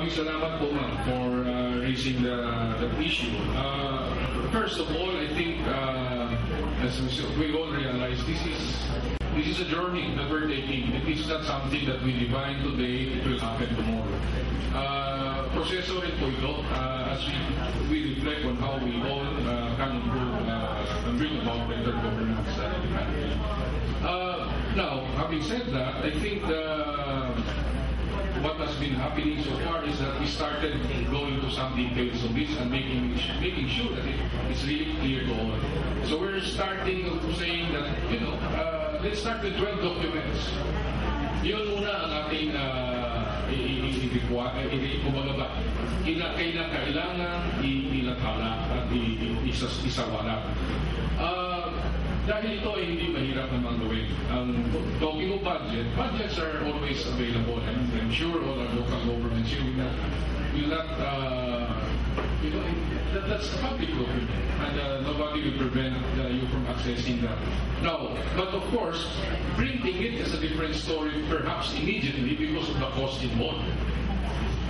Maraming salamat po, ma'am, for raising the issue. First of all, I think, as we all realize, this is a journey that we're taking. It is not something that we define today, it will happen tomorrow. Proseso rin po ito as we reflect on how we all can improve and bring about better governance in the country. Now, having said that, I think what has been happening so far is that we started going to some details of this and making sure that it's really clear to all. So we're starting to saying that, let's start with 12 documents. Yun muna ang ating kailangan ilathala at isawala. Dahil ito ay hindi mahirap naman gawin. Talking of budgets are always available, and I'm sure all our local governments will not that's a public document, and nobody will prevent you from accessing that. Now, but of course, printing it is a different story, perhaps immediately, because of the cost involved.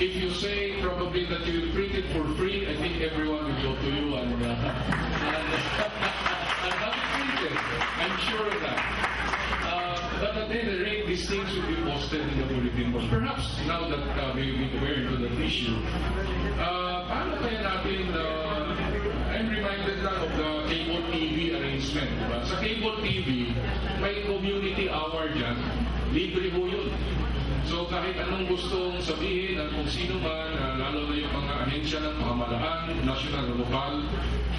If you say probably that you will print it for free, I think everyone will go to you and have it printed. I'm sure of that. But at any rate, these things will be posted in the bulletin board. Perhaps now that we're into the issue, paano kaya natin, I'm reminded now of the cable TV arrangement. Diba? Sa cable TV, may community hour dyan, libre ho yun. So kahit anong gustong sabihin ng kung sino man, lalo na yung mga ahensya ng pamahalaan, national o lokal,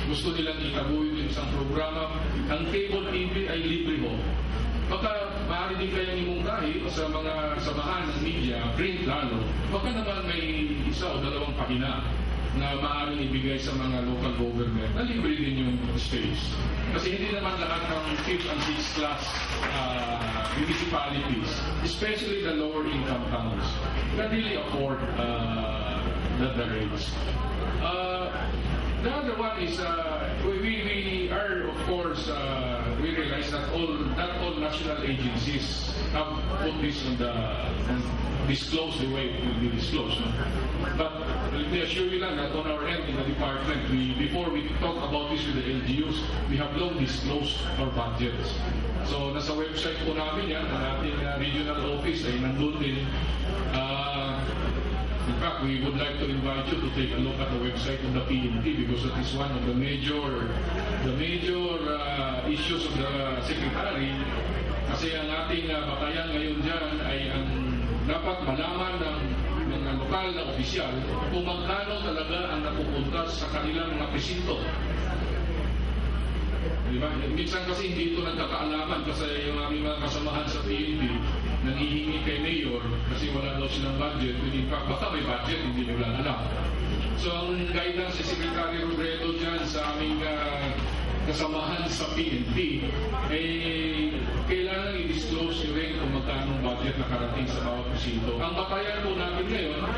gusto nilang itabuhin yung isang programa, ang cable TV ay libre ho. Baka maaari din kayang imungkahi sa mga samahan ng media, print lalo, baka naman may isa o dalawang pahina na maaaring ibigay sa mga local government na libre din yung space. Kasi hindi naman lahat ng 5th and 6th class municipalities, especially the lower income towns, can really afford the rates. The other one is we are, of course, we realize that not all national agencies have put this on disclosed the way it will be disclosed. No? But let me assure you lang that on our end in the department, before we talk about this with the LGUs, we have long disclosed our budgets. So nasa website po namin yan, ang ating regional office ay nandun din. In fact, we would like to invite you to take a look at the website of the PNP because that is one of the major issues of the Secretary. Kasi ang ating batayan ngayon dyan ay ang dapat malaman ng mga lokal na opisyal kung magkano talaga ang napupunta sa kanilang mga presinto. Diba? Minsan kasi hindi ito nagkakaalaman kasi yung aming mga kasamahan sa PNP nangihingi kay Mayor kasi wala daw silang budget. In fact, baka may budget, hindi nila alam. So, ang guidance si Secretary Robredo dyan sa aming kasamahan sa PNP, kailangan i-disclose nyo rin kung magkano budget na karating sa bawat presinto. Ang batayan po namin ngayon,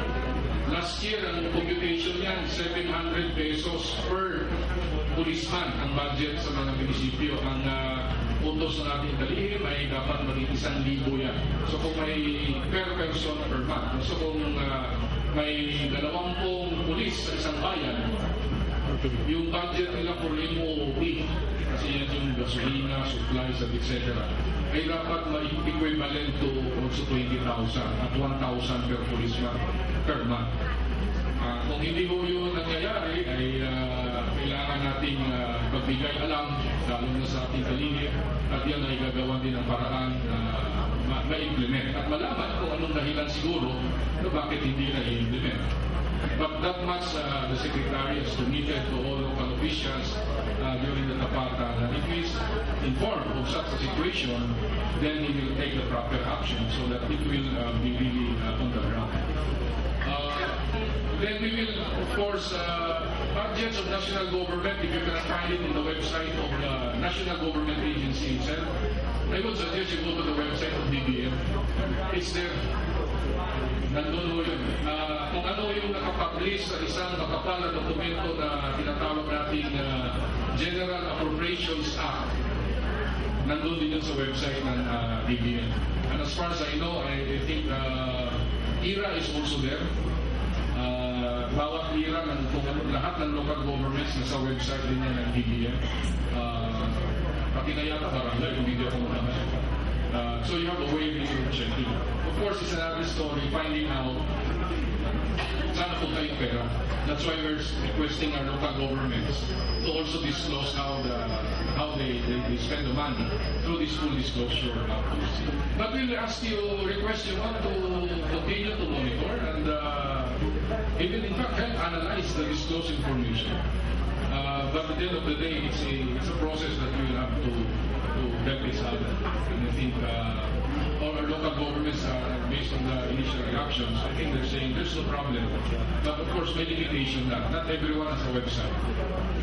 last year, ang computation yan, 700 pesos per policeman ang budget sa mga munisipyo. Ang puntos na natin dalihim ay dapat maging 1,000 yan. So kung may per person per month, so kung may 20 pulis sa isang bayan, yung budget nila for MOOP, kasi yan yung gasolina, supplies, etc., ay dapat ma-equivalent to also 20,000 at 1,000 per policeman per month. Kung hindi mo yun nangyayari, ay kailangan nating pagbigay alam, lalo na sa ating kalihim, at yan ay gagawa din ng paraan na ma-implement. At malaman kung anong dahilan siguro na bakit hindi na i-implement. But that much the Secretary has committed to all local officials during the TAPATAN. And if he is informed of such a situation, then he will take the proper action so that it will be really on the ground. Then we will, of course, budgets of national government, if you can find it in the website of the National Government Agency itself, I would suggest you go to the website of DBM. It's there. Nandun mo yun. Kung ano yung nakapublish sa isang makapal na dokumento na tinatawag natin General Appropriations Act, nandun din yun sa website ng DBM. And as far as I know, I think IRA is also there. bawat lira ng lahat ng local governments na sa website din yan ng DBM. Pati na yata barangay, kung hindi ako makamay. So you have a way of checking. Of course, it's another story, finding out saan napunta yung pera. That's why we're requesting our local governments to also disclose how they spend the money through this full disclosure policy. But we'll ask you, request you to continue to monitor and even in fact help analyze the disclosed information. But at the end of the day, it's a process that we will have to get this out. And I think all our local governments are based on the initial reactions. I think they're saying there's no problem. But of course, may limitation that not everyone has a website.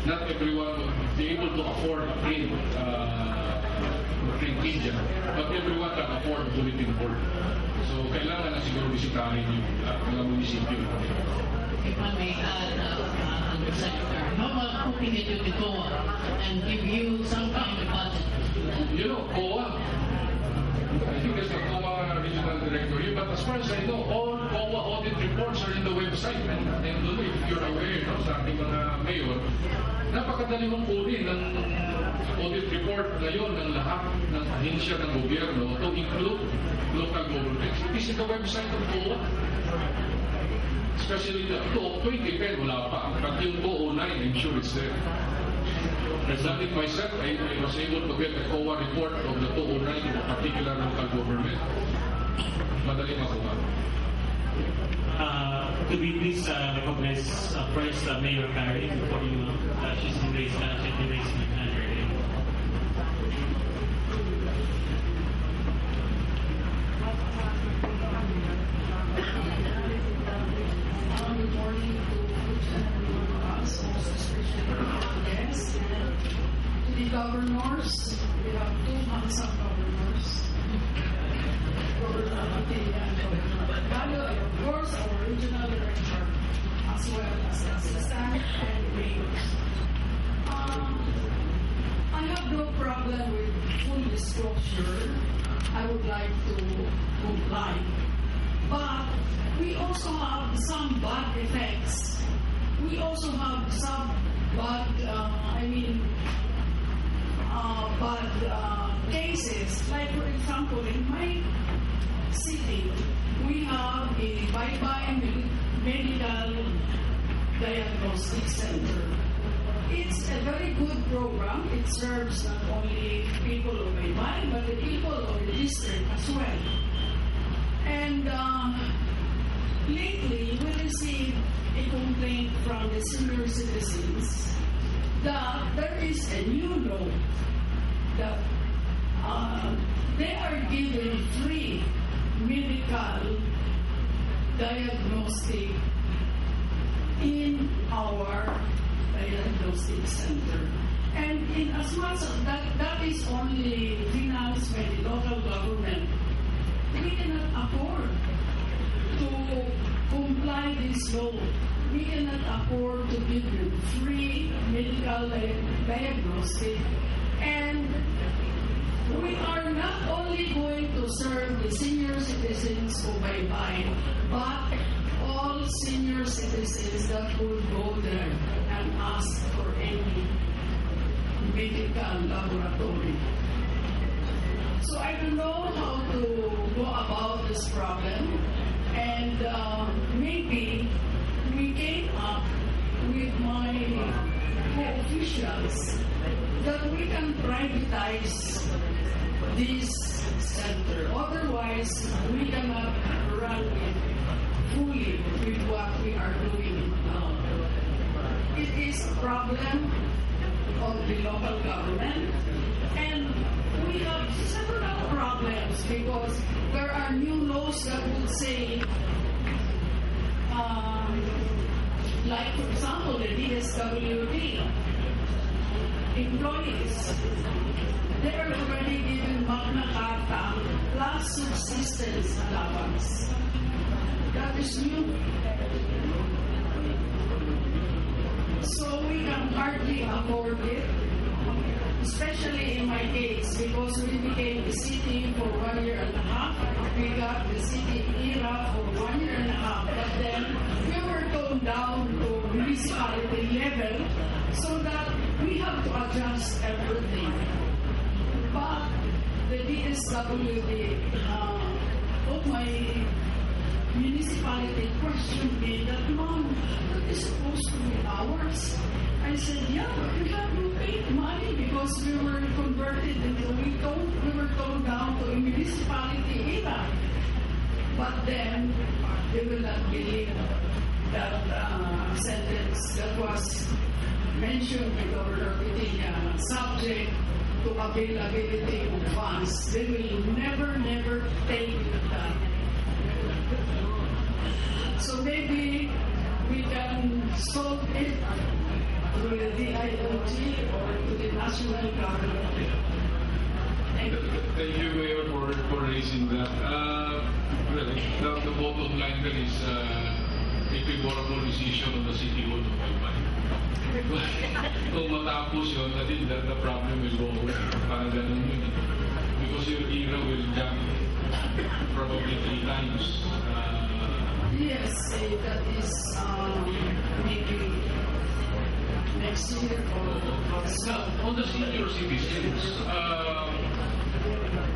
Not everyone will be able to afford a print media. But everyone can afford a bulletin board. So kailangan na siguro bisitahin yung mga munisipyo. If I may add, Secretary, how about putting it to the COA and give you some kind of budget? You know, COA, I think there's the COA regional directory, but as far as I know, all COA audit reports are in the website. And if you're aware, no, sa ating mga mayor, napakadali mong kunin ng audit report ngayon ng lahat ng ahensya ng gobyerno to include local governments. It is in the website of COA. Especially the 2010, wala pa. But yung 2009, I'm sure it's there. I've done it myself. I was able to get a COA report of the 2009 in a particular local government. Madali makuha. Could we please recognize first Mayor Carey before you she's been raising my hand already. Good morning to each and every one of us, most especially our guests, and to the governors. We have two handsome governors. Governor Leyte and Governor Palo, and of course our regional director, as well as the assistant and mayors. I have no problem with full disclosure. I would like to comply. But we also have some bad effects. We also have some bad, bad cases. Like for example, in my city, we have a bye-bye medical diagnostic center. It's a very good program. It serves not only people of Bye-bye, but the people of the district as well. And lately, we received a complaint from the senior citizens that there is a new law that they are given free medical diagnostic in our diagnostic center. And in as much as that is only financed by the local government, we cannot afford to comply this law. We cannot afford to give you free medical diagnostic. And we are not only going to serve the senior citizens of Bye-bye, but all senior citizens that will go there and ask for any medical laboratory. So I don't know how to go about this problem, and maybe we came up with my co-officials that we can privatize this center. Otherwise, we cannot run it fully with what we are doing now. It is a problem of the local government, and we have several problems because there are new laws that would say, like for example, the DSWD employees, they are already given Magna Carta plus subsistence allowance. That is new. So we can hardly afford it, especially in my case, because we became the city for 1 year and a half. We got the city era for 1 year and a half, but then we were told level so that we have to adjust everything. But the DSWD of my municipality questioned me that, Mom, that is supposed to be ours. I said, yeah, but we have to pay money because we were converted into, we were toned down to a municipality era. But then, they will not believe that sentence that was mentioned by Governor Pitilla, subject to availability of funds. They will never take that. So maybe we can solve it to the IOT or to the national government. Thank you, Mayor, for raising that. The bottom line there is a favorable decision on the city hall of Leyte. Kung matapos yun, I think that the problem will go away. Parang ganun yun. Because your era will jump probably 3 times. Yes, that is maybe next year or so. On the senior citizens,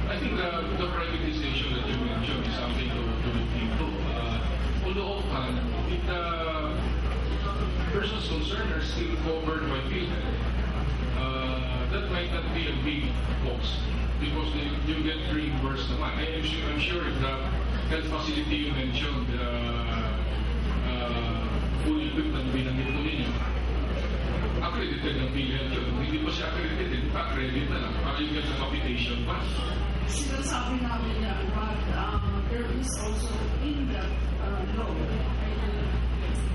I think the privatization that you mentioned is something to look into. Although if the persons concerned are still covered by PhilHealth, that might not be a big cost because you get reimbursed naman. I'm sure if the health facility you mentioned, full equipment binanggit mo ninyo, accredited ng PhilHealth yun. Hindi pa siya accredited, hindi pa accredited na lang. Para you get the capitation pass. Sinasabi namin yan, but there is also in that law,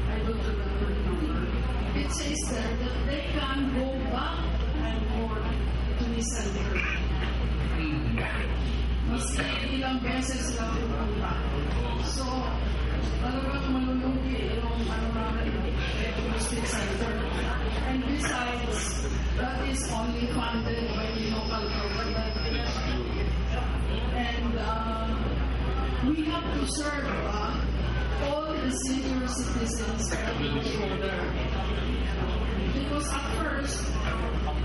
I don't remember the number, it says there that they can go back and forth to the center. Mas ilang beses sila pupunta. So, talagang malulugi yung diagnostic center. And besides, that is only funded by the local government. And we have to serve all the senior citizens that will go there. Because at first,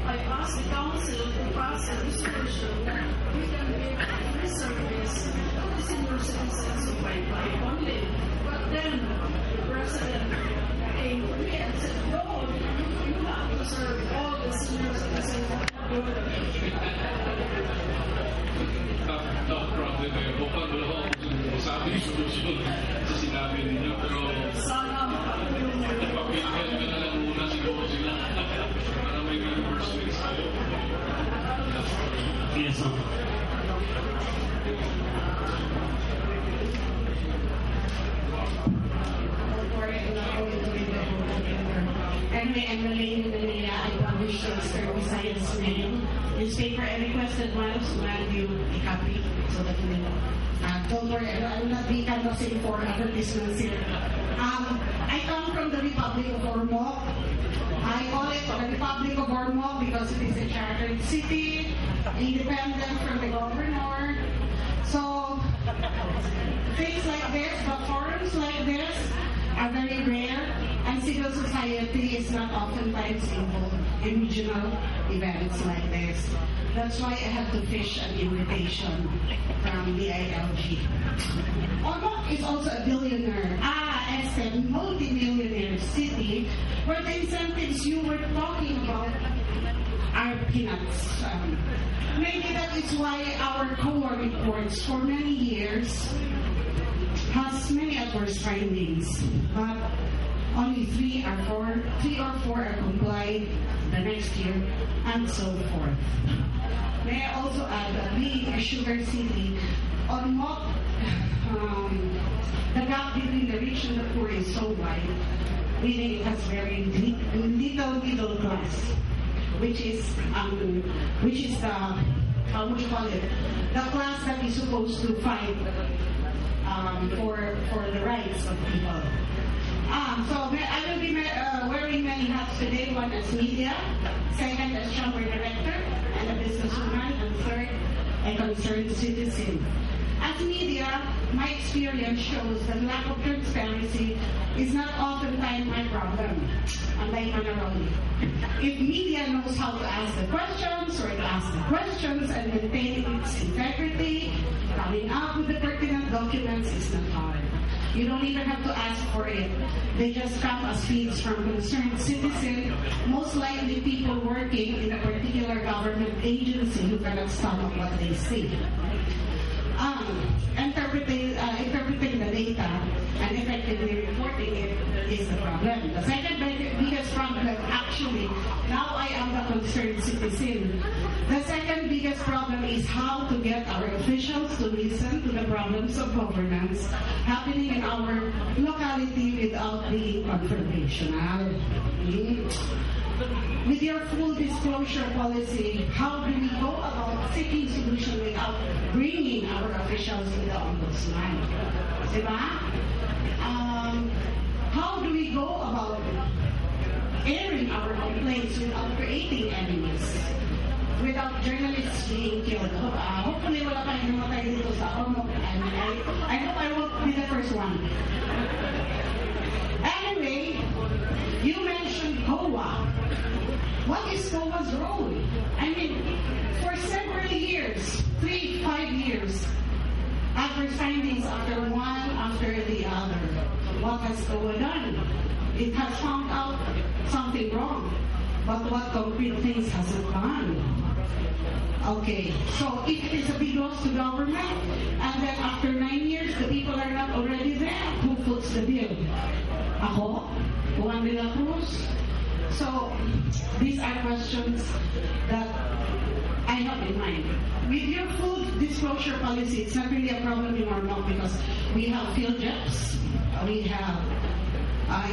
I asked the council to pass a resolution that we can give free service to the senior citizens of Leyte only. But then, the president came to me and said, no, you have to serve all the senior citizens of Leyte. No problem eh. Bukal mo lang sa ating solusyon sa sinabi ninyo. Pero sana makatulong na yun. ipapilhead ka na lang muna siguro sila para may reimbursement sa'yo. Yes, sir. Anyway, I'm Leyte in Manila. I published on Sterling Science Mail newspaper. I requested Miles to hand you a copy so that you know. Don't worry, I will not be canvassing for advertisements here. I come from the Republic of Ormoc. I call it the Republic of Ormoc because it is a chartered city, independent from the governor. So, things like this, but forums like this are very rare, and civil society is not oftentimes involved in regional events like this. That's why I have to fish an invitation from the ILG. Ormoc is also a billionaire, as a multi-millionaire city, where the incentives you were talking about are peanuts. Maybe that is why our COA reports for many years has many adverse findings, but only 3 or 4 are complied the next year, and so forth. May I also add that being a sugar city, Ormoc, the gap between the rich and the poor is so wide, meaning it has very little middle class, which is the how would you call it? The class that is supposed to fight for the rights of people. So I will be wearing many hats today. One as media, second as chamber director and a businesswoman, and third a concerned citizen. As media, my experience shows that lack of transparency is not oftentimes my problem, unlike Manaroli. If media knows how to ask the questions or to ask the questions and maintain its integrity, coming up with the pertinent documents is not hard. You don't even have to ask for it. They just come as feeds from concerned citizens, most likely people working in a particular government agency who cannot stomach what they say. Interpreting the data and effectively reporting it is the problem. The second biggest problem, actually, now I am the concerned citizen. The second biggest problem is how to get our officials to listen to the problems of governance happening in our locality without being confrontational. With your full disclosure policy, how do we go about seeking solution without bringing our officials to the ombudsman? Diba? How do we go about airing our complaints without creating enemies? Without journalists being killed? Hopefully wala tayong namatay dito sa Omok. I hope I won't be the first one. Anyway, you mentioned COA. What is COA's role? I mean, for several years, 3-5 years, after findings after one after the other, what has COA done? It has found out something wrong, but what concrete things has it done? Okay, so if it is a big loss to government, and then after 9 years, the people are not already there, who foots the bill? Ako? Juan de la Cruz? So, these are questions that I have in mind. With your full disclosure policy, it's not really a problem anymore now because we have field reps, we have,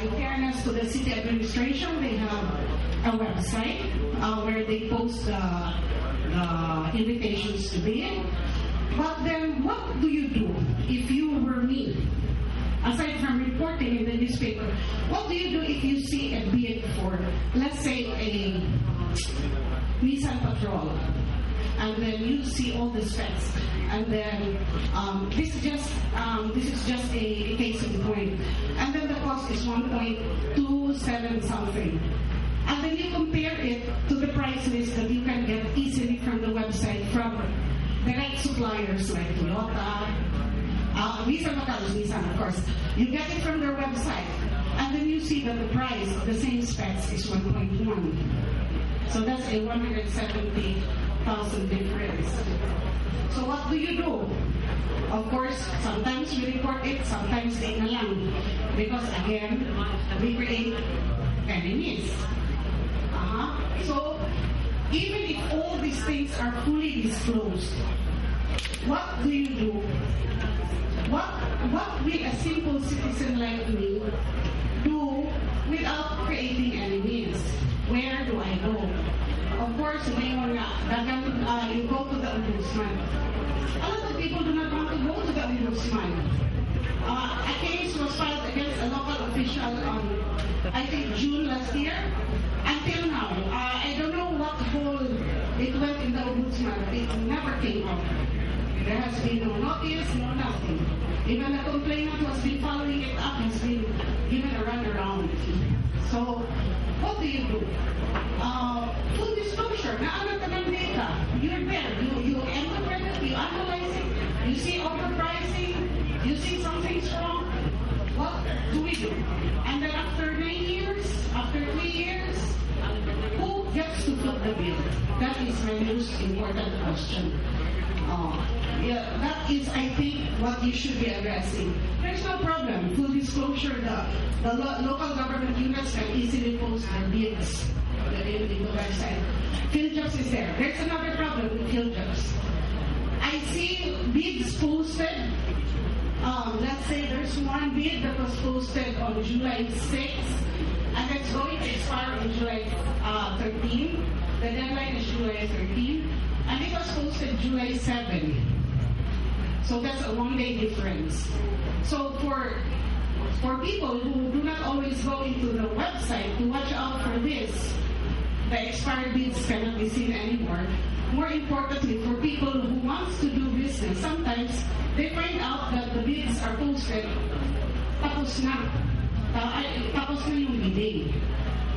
in fairness to the city administration, they have a website where they post the invitations to bid. But then, what do you do if you were me? Aside from reporting in the newspaper, what do you do if you see a bid for, let's say, a Nissan Patrol, and then you see all the specs, and then this is just a case in point, and then the cost is 1.27 something, and then you compare it to the price list that you can get easily from the website from direct suppliers like Toyota. Nissan, of course. You get it from their website, and then you see that the price of the same specs is 1.1. So that's a 170,000 difference. So what do you do? Of course, sometimes we report it, sometimes they na lang. Because again, we create enemies. So even if all these things are fully disclosed, what do you do? What will a simple citizen like me do without creating enemies? Where do I go? Of course, you go to the ombudsman. A lot of people do not want to go to the ombudsman. A case was filed against a local official on, I think, June last year. Until now, I don't know what hole it went in the ombudsman. It never came up. There has been no notice, no nothing. Even the complainant who has been following it up has been given a runaround. So, what do you do? Full disclosure, naalat ka ng data. You're there. You interpret it, you analyze it, you see overpricing, you see something's wrong. What do we do? And then after 9 years, after 3 years, who gets to foot the bill? That is my most important question. That is, I think, what you should be addressing. There's no problem. Full disclosure, the local government units can easily post their bids in the website. Field jobs is there. There's another problem with field jobs. I see bids posted. Let's say there's one bid that was posted on July 6th, and it's going to expire on July 13. The deadline is July 13. And it was posted July 7. So that's a 1-day difference. So for people who do not always go into the website to watch out for this, the expired bids cannot be seen anymore. More importantly, for people who wants to do business, sometimes they find out that the bids are posted tapos na. tapos na yung bidding.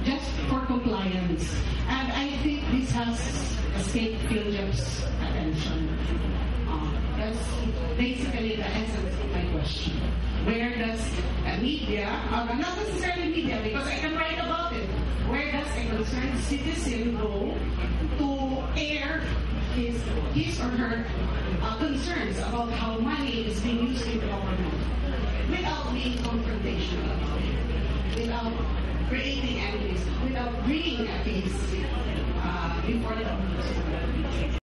Just for compliance. And I think this has escaped PhilJep's attention. That's basically the essence of my question. Where does media, not necessarily media, because I can write about it, where does a concerned citizen go to air his or her concerns about how money is being used in government without being confrontational about it, without creating enemies, without bringing a case before the